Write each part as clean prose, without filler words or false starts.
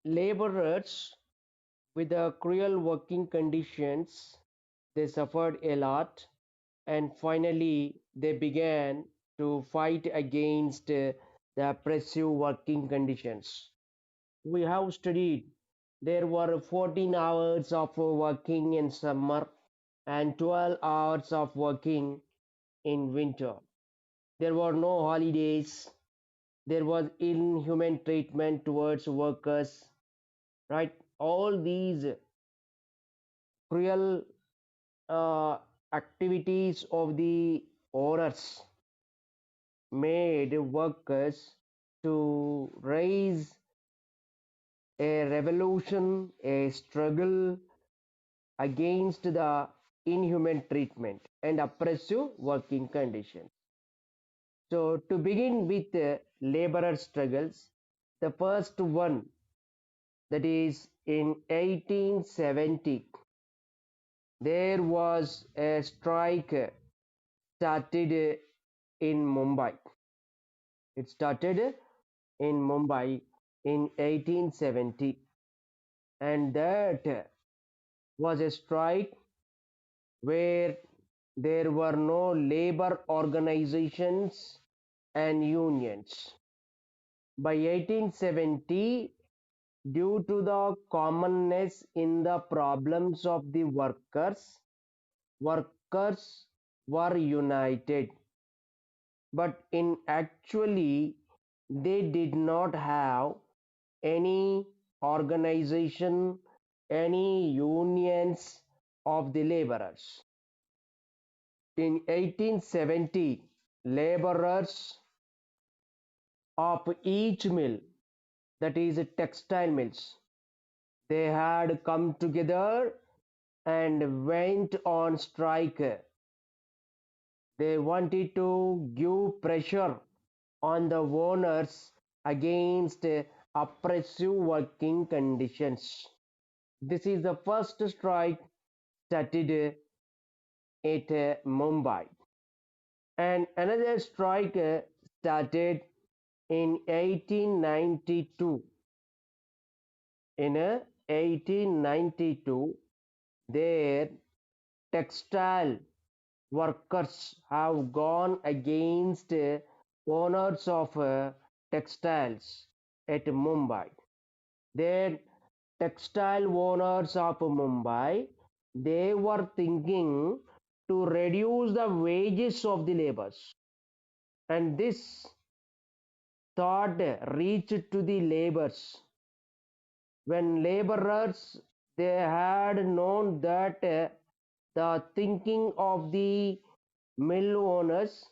Laborers with the cruel working conditions, they suffered a lot, and finally they began to fight against the oppressive working conditions. We have studied there were 14 hours of working in summer and 12 hours of working in winter. There were no holidays. There was inhuman treatment towards workers, right? All these cruel uh, activities of the owners made workers to raise a revolution, a struggle against the inhuman treatment and oppressive working conditions. So, to begin with laborer struggles, the first one, that is in 1870, there was a strike started in Mumbai. It started in Mumbai in 1870, and that was a strike where there were no labor organizations and unions. By 1870, due to the commonness in the problems of the workers were united, but in actually they did not have any organization, any unions of the laborers. In 1870, laborers of each mill, that is textile mills, they had come together and went on strike. They wanted to give pressure on the owners against oppressive working conditions. This is the first strike started at Mumbai. And another strike started in 1892. In 1892, their textile workers have gone against owners of textiles at Mumbai. Their textile owners of Mumbai, they were thinking to reduce the wages of the laborers, and this thought reached to the laborers. When laborers they had known that the thinking of the mill owners,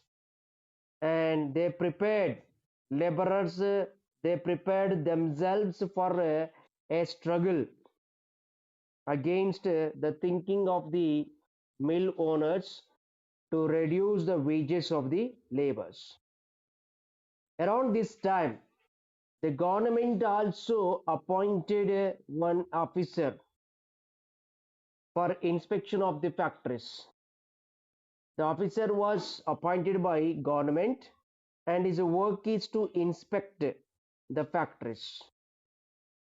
and they prepared laborers, they prepared themselves for a struggle against the thinking of the mill owners to reduce the wages of the laborers. Around this time, the government also appointed one officer for inspection of the factories. The officer was appointed by government, and his work is to inspect the factories.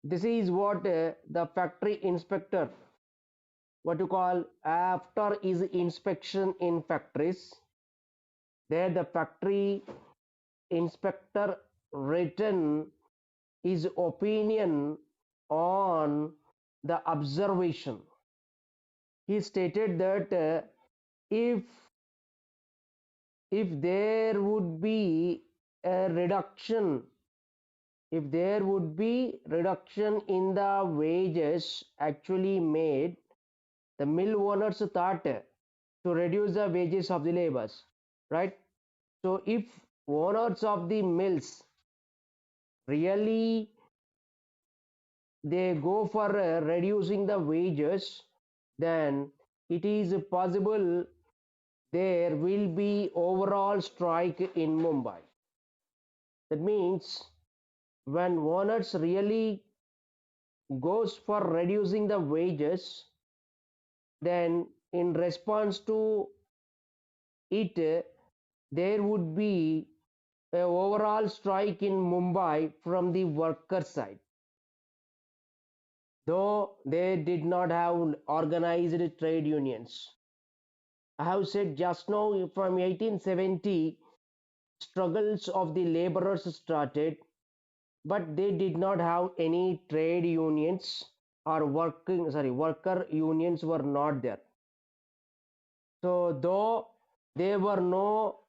This is what the factory inspector, what you call, after his inspection in factories, there the factory inspector written his opinion on the observation. He stated that if there would be a reduction, if there would be reduction in the wages actually made, the mill owners thought to reduce the wages of the laborers, right? So if owners of the mills really they go for reducing the wages, then it is possible there will be overall strike in Mumbai. That means when owners really goes for reducing the wages, then in response to it, there would be a overall strike in Mumbai from the worker side. though they did not have organized trade unions. I have said just now from 1870, struggles of the laborers started, but they did not have any trade unions or worker unions were not there. So though there were no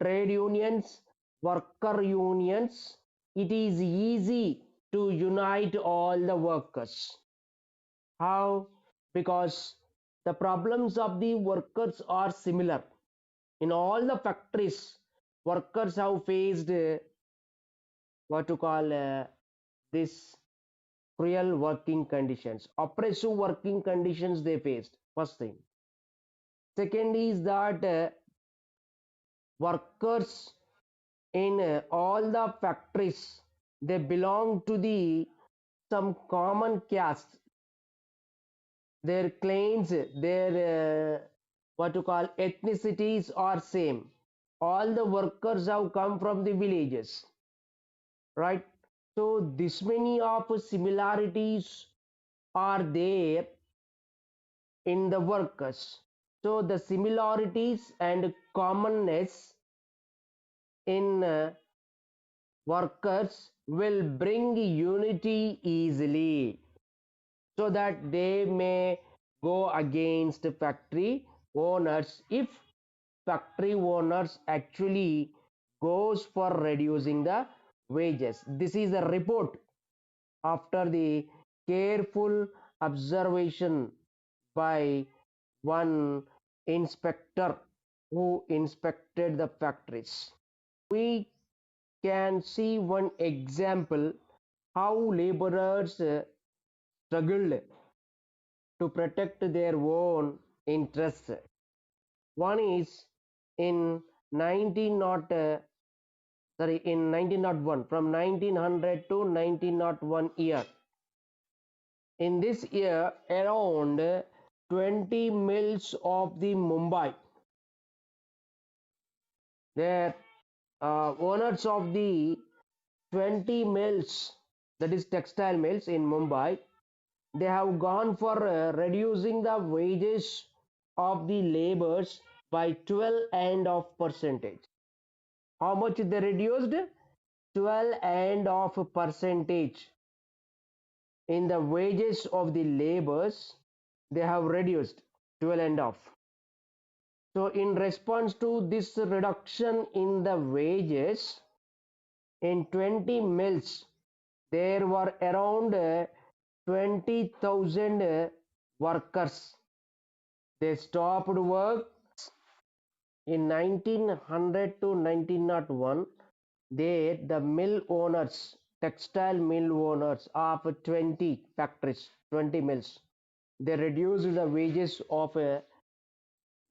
trade unions, worker unions, it is easy to unite all the workers. How? Because the problems of the workers are similar. In all the factories, workers have faced what to call this cruel working conditions, oppressive working conditions they faced. First thing. Second is that workers in all the factories they belong to the some common caste. Their claims, their what to call ethnicities are same. All the workers have come from the villages, right? So this many of similarities are there in the workers. So the similarities and commonness in workers will bring unity easily, so that they may go against factory owners if factory owners actually goes for reducing the wages. This is a report after the careful observation by one inspector who inspected the factories. We can see one example how laborers struggled to protect their own interests. One is in 1901, from 1900 to 1901 year. In this year, around 20 mills of the Mumbai, their owners of the 20 mills, that is textile mills in Mumbai, they have gone for reducing the wages of the laborers by 12 and of percentage. How much they reduced? 12 and of percentage in the wages of the laborers. They have reduced 12 and of. So in response to this reduction in the wages, in 20 mills there were around 20,000 workers. They stopped work in 1900 to 1901. They, the mill owners, textile mill owners of 20 factories, 20 mills, they reduced the wages of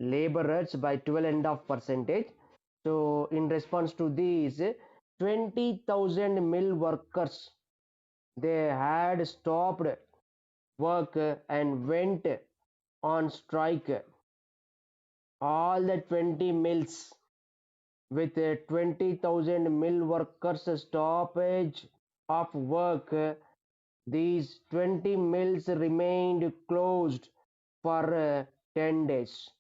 laborers by 12 and a half percentage. So in response to this, 20,000 mill workers, they had stopped work and went on strike. All the 20 mills with 20,000 mill workers stoppage of work, these 20 mills remained closed for 10 days.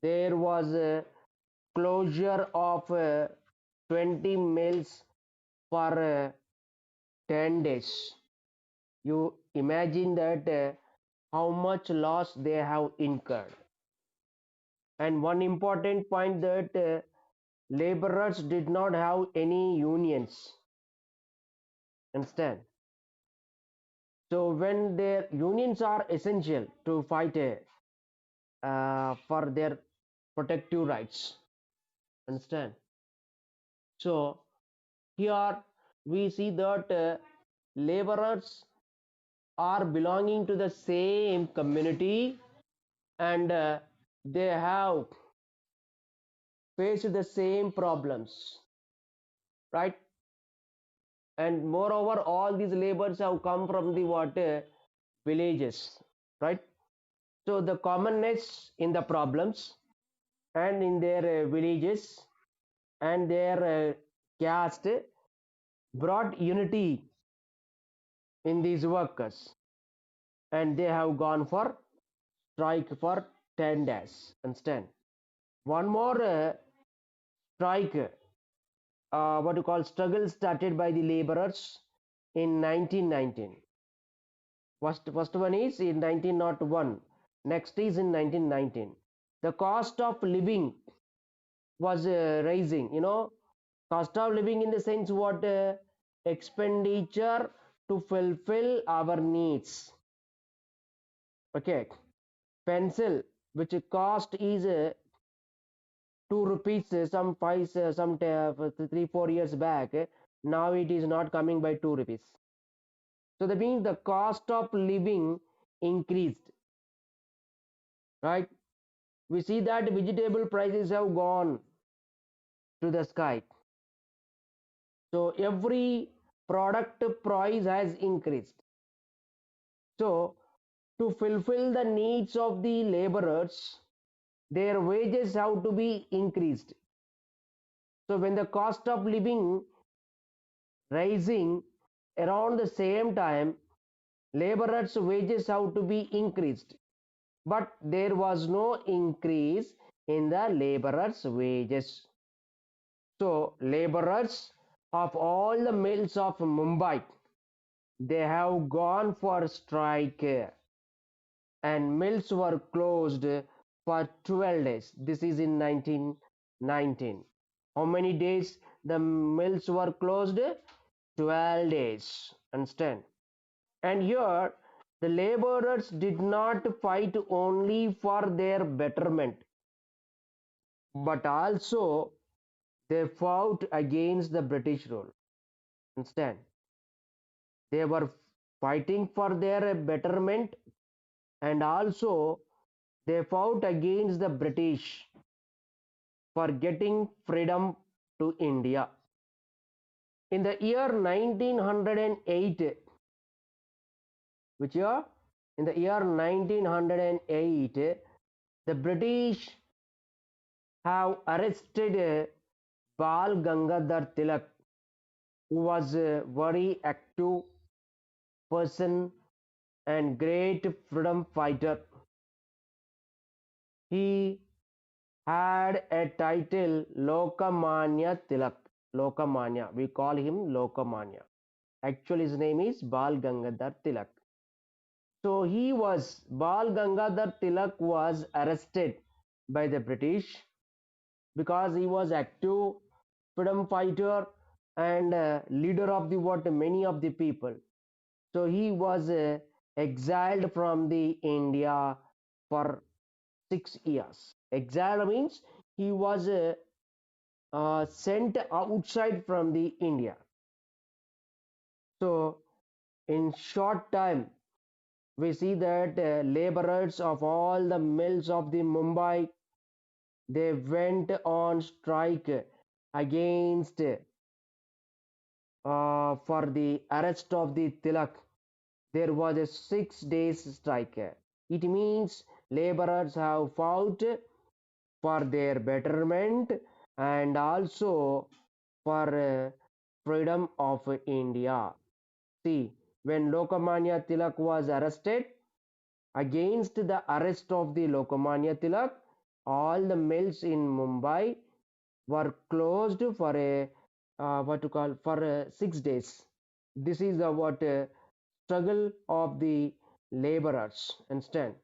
There was a closure of 20 mills for 10 days. You imagine that how much loss they have incurred. And one important point that laborers did not have any unions. Understand? So when their unions are essential to fight for their protective rights. Understand? So here we see that laborers are belonging to the same community, and they have faced the same problems, right? And moreover, all these laborers have come from the what villages, right? So the commonness in the problems and in their villages and their caste brought unity in these workers. and they have gone for strike for 10 days. Understand? One more strike, what you call struggle, started by the laborers in 1919. First one is in 1901. Next is in 1919. The cost of living was rising. Cost of living in the sense what, expenditure to fulfill our needs. Okay, pencil which cost is 2 rupees, some five, some 3 4 years back. Now it is not coming by 2 rupees. So that means the cost of living increased, right? We see that vegetable prices have gone to the sky. So every product price has increased. So to fulfill the needs of the laborers, their wages have to be increased. So when the cost of living rising, around the same time, laborers' wages have to be increased. But there was no increase in the laborers' wages. So laborers of all the mills of Mumbai, they have gone for strike, and mills were closed for 12 days. This is in 1919. How many days the mills were closed? 12 days. Understand? And here the laborers did not fight only for their betterment, but also they fought against the British rule. Understand? They were fighting for their betterment, and also they fought against the British for getting freedom to India. In the year 1908, which year? In the year 1908, the British have arrested Bal Gangadhar Tilak, who was a very active person and great freedom fighter. He had a title Lokamanya Tilak. Lokamanya. We call him Lokamanya. Actually, his name is Bal Gangadhar Tilak. So Bal Gangadhar Tilak was arrested by the British because he was active freedom fighter and leader of the what many of the people. So he was exiled from the India for 6 years. Exile means he was sent outside from the India. So in short time, we see that laborers of all the mills of the Mumbai, they went on strike against for the arrest of the Tilak. There was a 6 days strike. It means laborers have fought for their betterment and also for freedom of India. See, when Lokamanya Tilak was arrested, against the arrest of the Lokamanya Tilak, all the mills in Mumbai were closed for a what to call for 6 days. This is the what struggle of the laborers. Understand?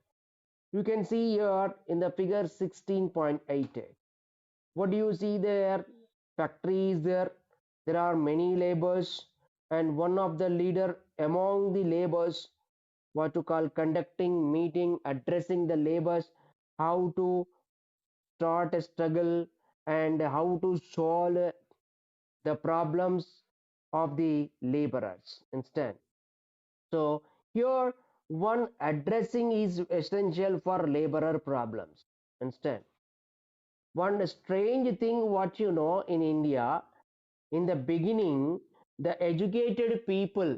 You can see here in the figure 16.8. What do you see there? Factory is there. There are many laborers, and one of the leader among the laborers, what to call conducting meeting, addressing the laborers, how to start a struggle and how to solve the problems of the laborers. Understand? So here one addressing is essential for laborer problems. Understand? One strange thing what in India, in the beginning, the educated people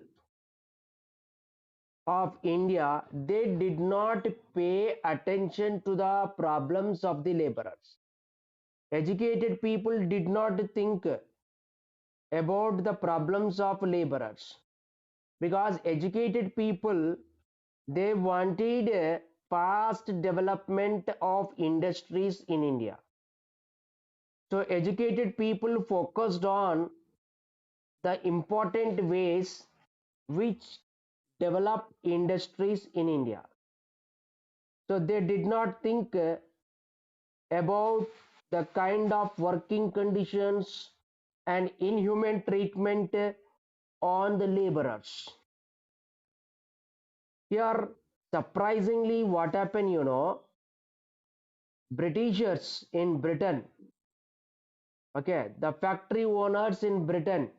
of India, they did not pay attention to the problems of the laborers. Educated people did not think about the problems of laborers, because educated people, They wanted a fast development of industries in India. So educated people focused on the important ways which develop industries in India. So they did not think about the kind of working conditions and inhuman treatment on the laborers. Here, surprisingly, what happened, Britishers in Britain, okay, the factory owners in Britain,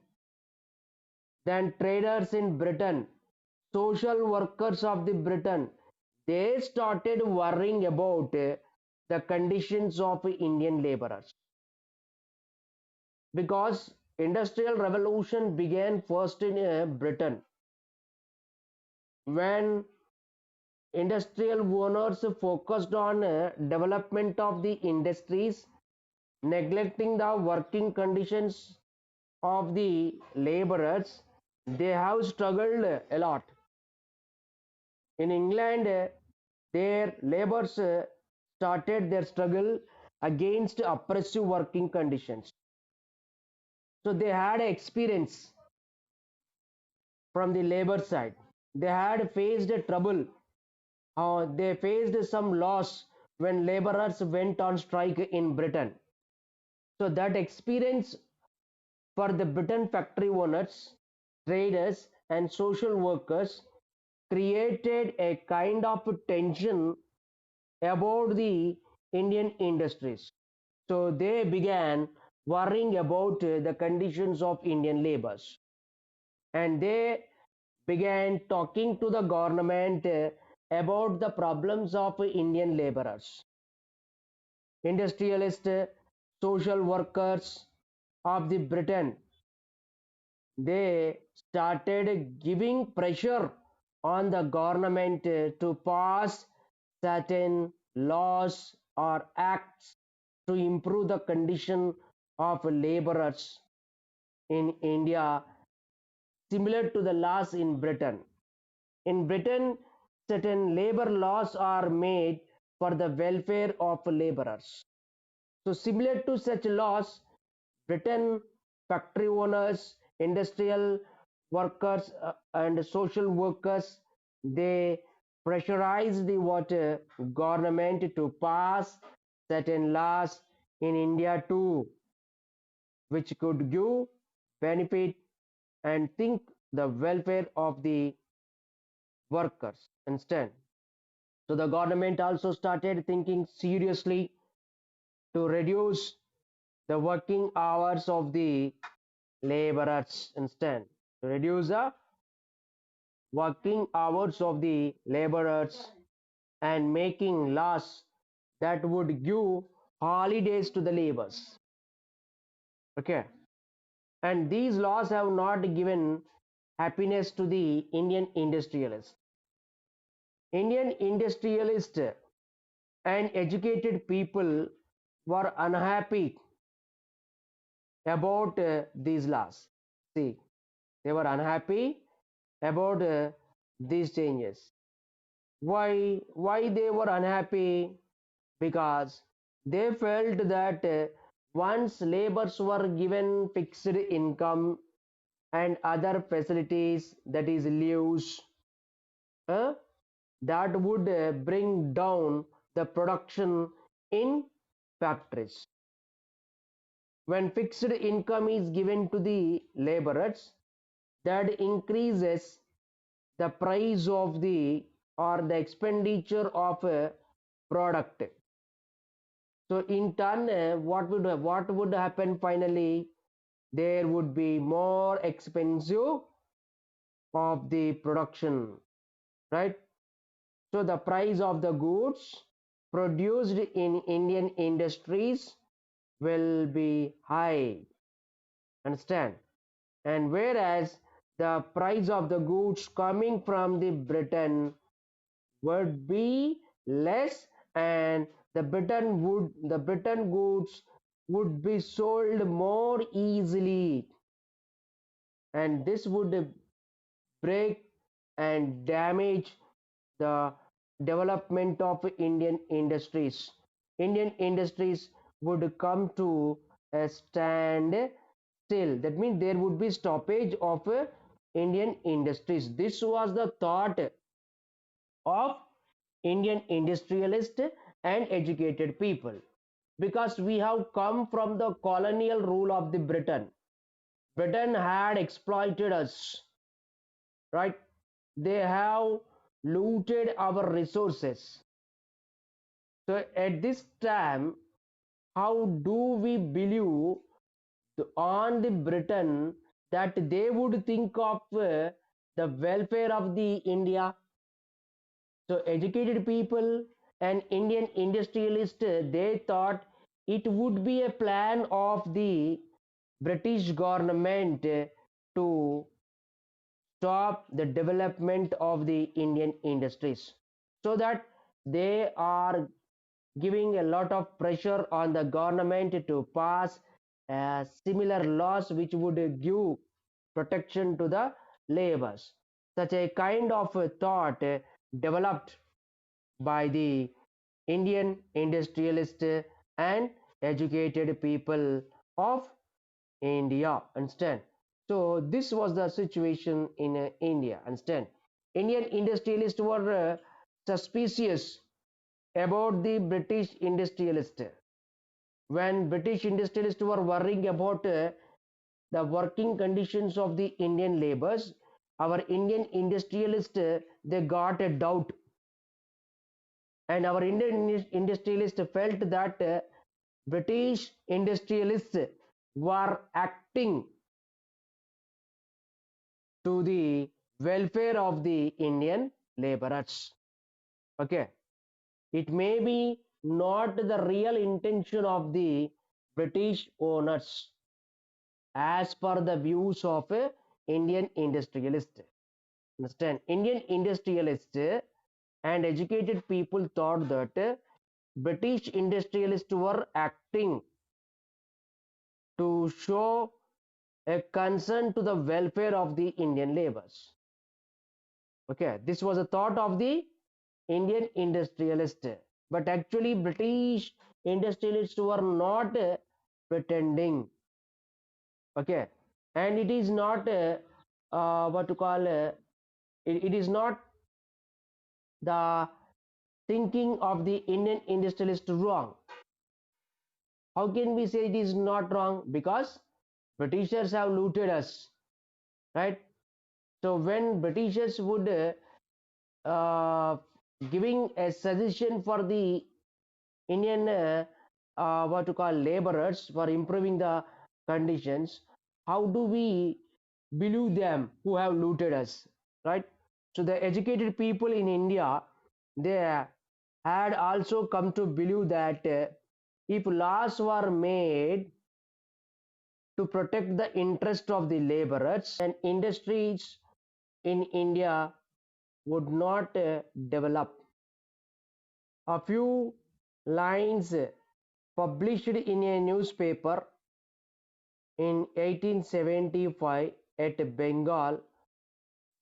then traders in Britain, social workers of the Britain, they started worrying about the conditions of Indian laborers because industrial revolution began first in Britain when industrial owners focused on development of the industries, neglecting the working conditions of the laborers. They have struggled a lot. In England, their laborers started their struggle against oppressive working conditions. So they had experience from the labor side. They had faced a trouble. They faced some loss when laborers went on strike in Britain. So that experience for the Britain factory owners, traders, and social workers created a kind of tension about the Indian industries. So they began worrying about the conditions of Indian laborers and they began talking to the government about the problems of Indian laborers, industrialists, social workers of the Britain. They started giving pressure on the government to pass certain laws or acts to improve the condition of laborers in India, similar to the laws in Britain. In Britain, certain labor laws are made for the welfare of laborers. So, similar to such laws, Britain factory owners, industrial workers, and social workers they pressurize the water government to pass certain laws in India too, which could give benefit and think the welfare of the workers instead. So the government also started thinking seriously to reduce the working hours of the laborers instead. To reduce the working hours of the laborers and making laws that would give holidays to the laborers. Okay. And these laws have not given happiness to the Indian industrialists. Indian industrialists and educated people were unhappy about these laws. See, they were unhappy about these changes. Why they were unhappy? Because they felt that once laborers were given fixed income and other facilities, that is leaves, uh, that would bring down the production in factories. When fixed income is given to the laborers, that increases the price of the or the expenditure of a product. So in turn, what would happen finally? There would be more expensive of the production, right? So the price of the goods produced in Indian industries will be high. Understand? And whereas the price of the goods coming from the Britain would be less and the Britain goods would be sold more easily and this would break and damage the development of Indian industries. Indian industries would come to a stand still. That means there would be stoppage of Indian industries. This was the thought of Indian industrialist and educated people, because we have come from the colonial rule of the Britain. Britain had exploited us, right? They have looted our resources. So at this time, how do we believe on the Britain that they would think of the welfare of the India? So educated people and Indian industrialists, they thought it would be a plan of the British government to stop the development of the Indian industries, so that they are giving a lot of pressure on the government to pass similar laws which would give protection to the laborers. Such a kind of thought developed by the Indian industrialist and educated people of India. Understand? So this was the situation in India. Understand? Indian industrialists were suspicious about the British industrialists. When British industrialists were worrying about the working conditions of the Indian laborers, our Indian industrialists they got a doubt, and our Indian industrialists felt that British industrialists were acting to the welfare of the Indian laborers. Okay, it may be not the real intention of the British owners as per the views of Indian industrialists. Understand? Indian industrialists and educated people thought that British industrialists were acting to show a concern to the welfare of the Indian laborers. Okay, this was a thought of the Indian industrialist, but actually British industrialists were not pretending. Okay, and it is not what to call it is not the thinking of the Indian industrialist wrong. How can we say it is not wrong? Because Britishers have looted us, right? So when Britishers would uh, giving a suggestion for the Indian what to call laborers for improving the conditions, how do we believe them who have looted us, right? So the educated people in India, they had also come to believe that if laws were made to protect the interest of the laborers, and industries in India would not develop. A few lines published in a newspaper in 1875 at Bengal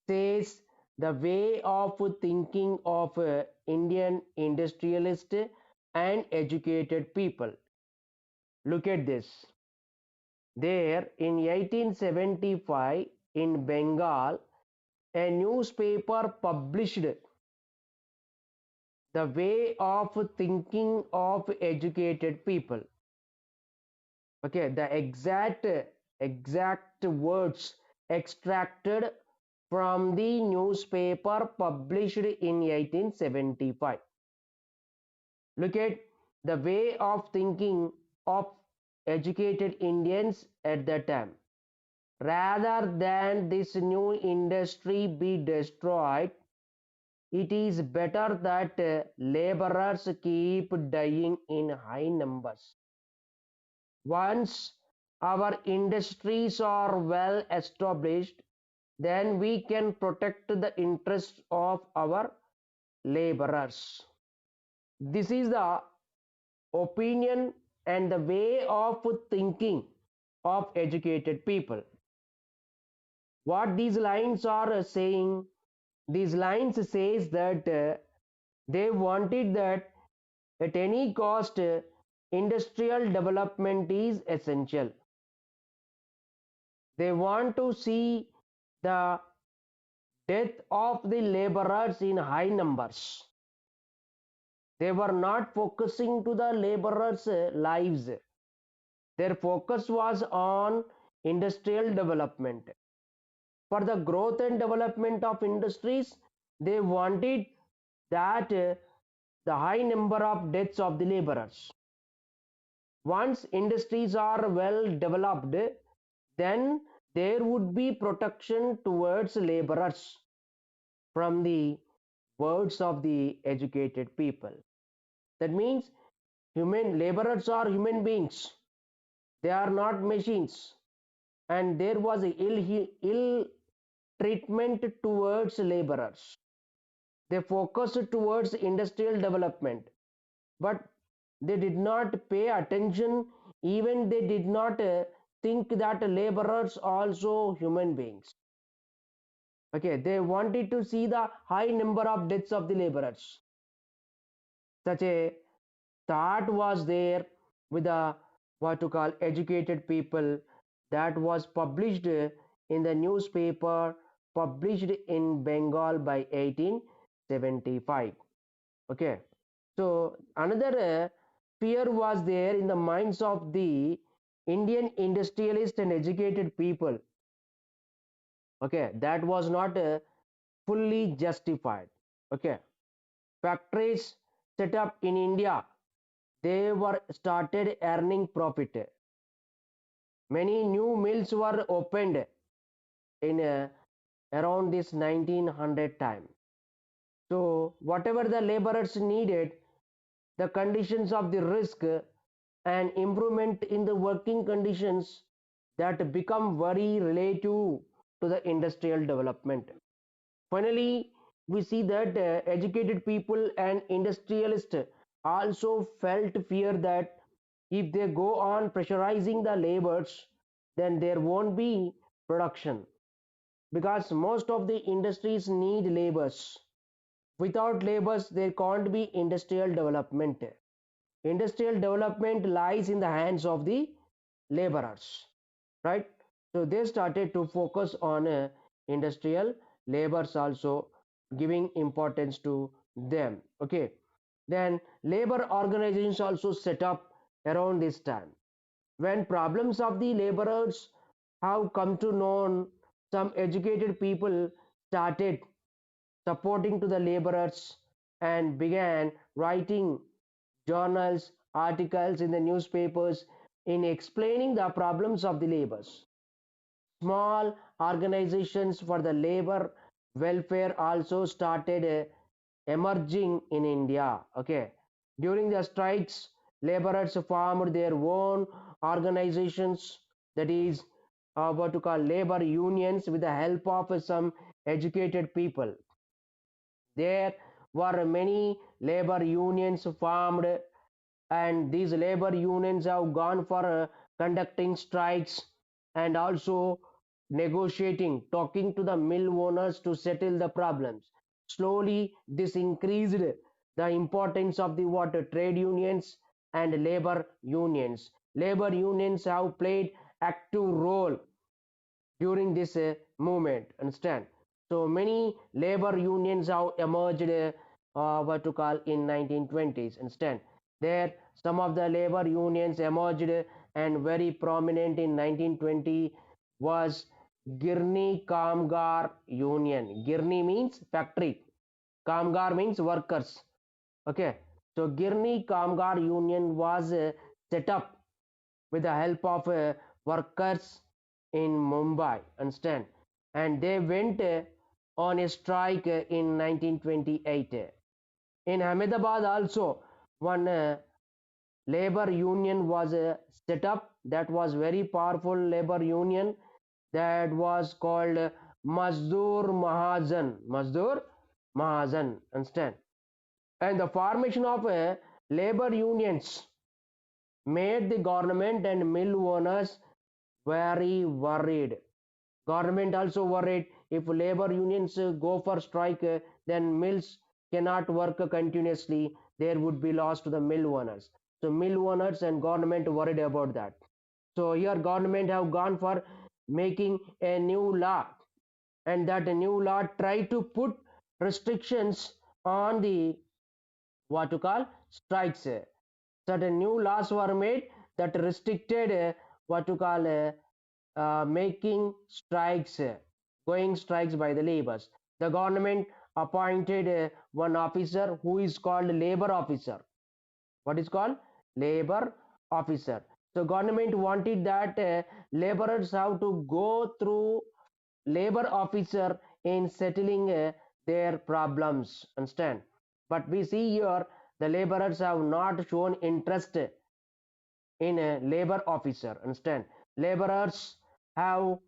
says the way of thinking of Indian industrialist and educated people. Look at this. There in 1875 in Bengal, a newspaper published the way of thinking of educated people. Okay, the exact words extracted from the newspaper published in 1875. Look at the way of thinking of educated Indians at that time. Rather than this new industry be destroyed, it is better that laborers keep dying in high numbers. Once our industries are well established, then we can protect the interests of our laborers. This is the opinion and the way of thinking of educated people. What these lines are saying, These lines says that they wanted that at any cost industrial development is essential. They want to see the death of the laborers in high numbers. They were not focusing to the laborers' lives. Their focus was on industrial development. For the growth and development of industries, they wanted that the high number of deaths of the laborers. Once industries are well developed, then there would be protection towards laborers from the words of the educated people. That means human laborers are human beings. They are not machines. And there was a ill treatment towards laborers. They focused towards industrial development, but they did not pay attention, even they did not think that laborers also human beings. Okay, they wanted to see the high number of deaths of the laborers. Such a thought was there with the what to call educated people, that was published in the newspaper published in Bengal by 1875. Okay, so another fear was there in the minds of the Indian industrialists and educated people. Okay, that was not fully justified. Okay, factories set up in India, they were started earning profit. Many new mills were opened in around this 1900 time. So whatever the laborers needed, the conditions of the risk and improvement in the working conditions, that become very relative to the industrial development. Finally, we see that educated people and industrialists also felt fear that if they go on pressurizing the labors, then there won't be production, because most of the industries need labors. Without labors, there can't be industrial development. Industrial development lies in the hands of the laborers, right? So they started to focus on industrial labors also, giving importance to them. Okay, then labor organizations also set up around this time. When problems of the laborers have come to know, some educated people started supporting to the laborers and began writing journals, articles in the newspapers in explaining the problems of the laborers. Small organizations for the labor welfare also started emerging in India. Okay, during the strikes, laborers formed their own organizations, that is what to call labor unions, with the help of some educated people. There were many labor unions formed, and these labor unions have gone for conducting strikes and also negotiating, talking to the mill owners to settle the problems. Slowly, this increased the importance of the water trade unions and labor unions. Labor unions have played active role during this movement. Understand? So many labor unions have emerged. What to call in 1920s. Understand? There, some of the labor unions emerged and very prominent in 1920 was Girni Kamgar Union. Girni means factory. Kamgar means workers. Okay. So Girni Kamgar Union was set up with the help of workers in Mumbai, understand? And they went on a strike in 1928. In Ahmedabad also, one labor union was set up, that was very powerful labor union, that was called Mazdoor Mahajan. Mazdoor Mahajan, understand? And the formation of labor unions made the government and mill owners very worried. Government also worried, if labor unions go for strike, then mills cannot work continuously. There would be loss to the mill owners. So mill owners and government worried about that. So here government have gone for making a new law, and that new law try to put restrictions on the what to call strikes. Certain new laws were made that restricted what to call making strikes, going strikes by the laborers. The government appointed one officer who is called labor officer. What is called labor officer. So government wanted that laborers have to go through labor officer in settling their problems, understand. But we see here the laborers have not shown interest in a labor officer, understand. Laborers have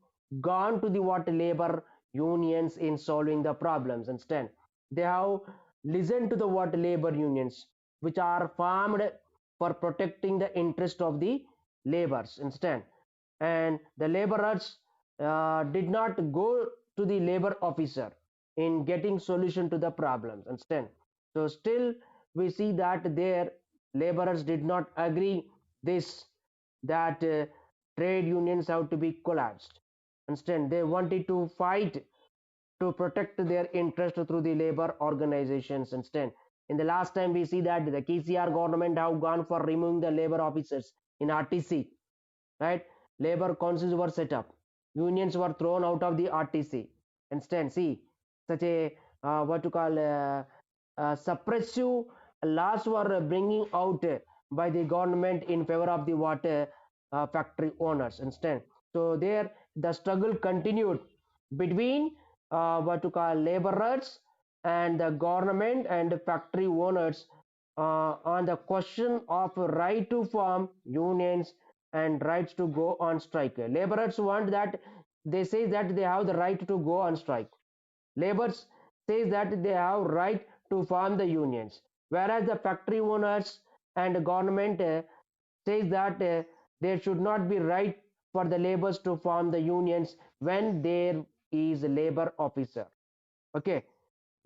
gone to the what labor unions in solving the problems, understand. They have listened to the what labor unions which are formed for protecting the interest of the laborers, understand. And the laborers did not go to the labor officer in getting solution to the problems, understand. So still we see that their laborers did not agree this, that trade unions have to be collapsed, understand. They wanted to fight to protect their interest through the labor organizations, understand. In the last time we see that the KCR government have gone for removing the labor officers in RTC, right. Labor councils were set up, unions were thrown out of the RTC, understand. See, such a what to call suppressive laws were bringing out by the government in favor of the water factory owners, understand. So there the struggle continued between what to call laborers and the government and factory owners on the question of right to form unions and rights to go on strike. Laborers want that, they say that they have the right to go on strike. Laborers says that they have right to form the unions, whereas the factory owners and government says that there should not be right for the laborers to form the unions when there is a labor officer. Okay,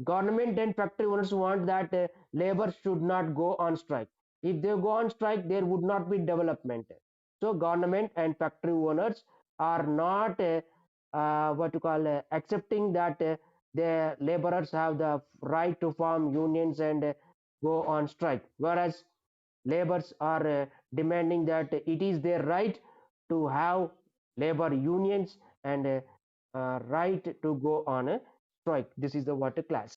government and factory owners want that labor should not go on strike. If they go on strike, there would not be development. So government and factory owners are not what to call accepting that the laborers have the right to form unions and go on strike, whereas laborers are demanding that it is their right to have labor unions and right to go on a strike. This is the what class.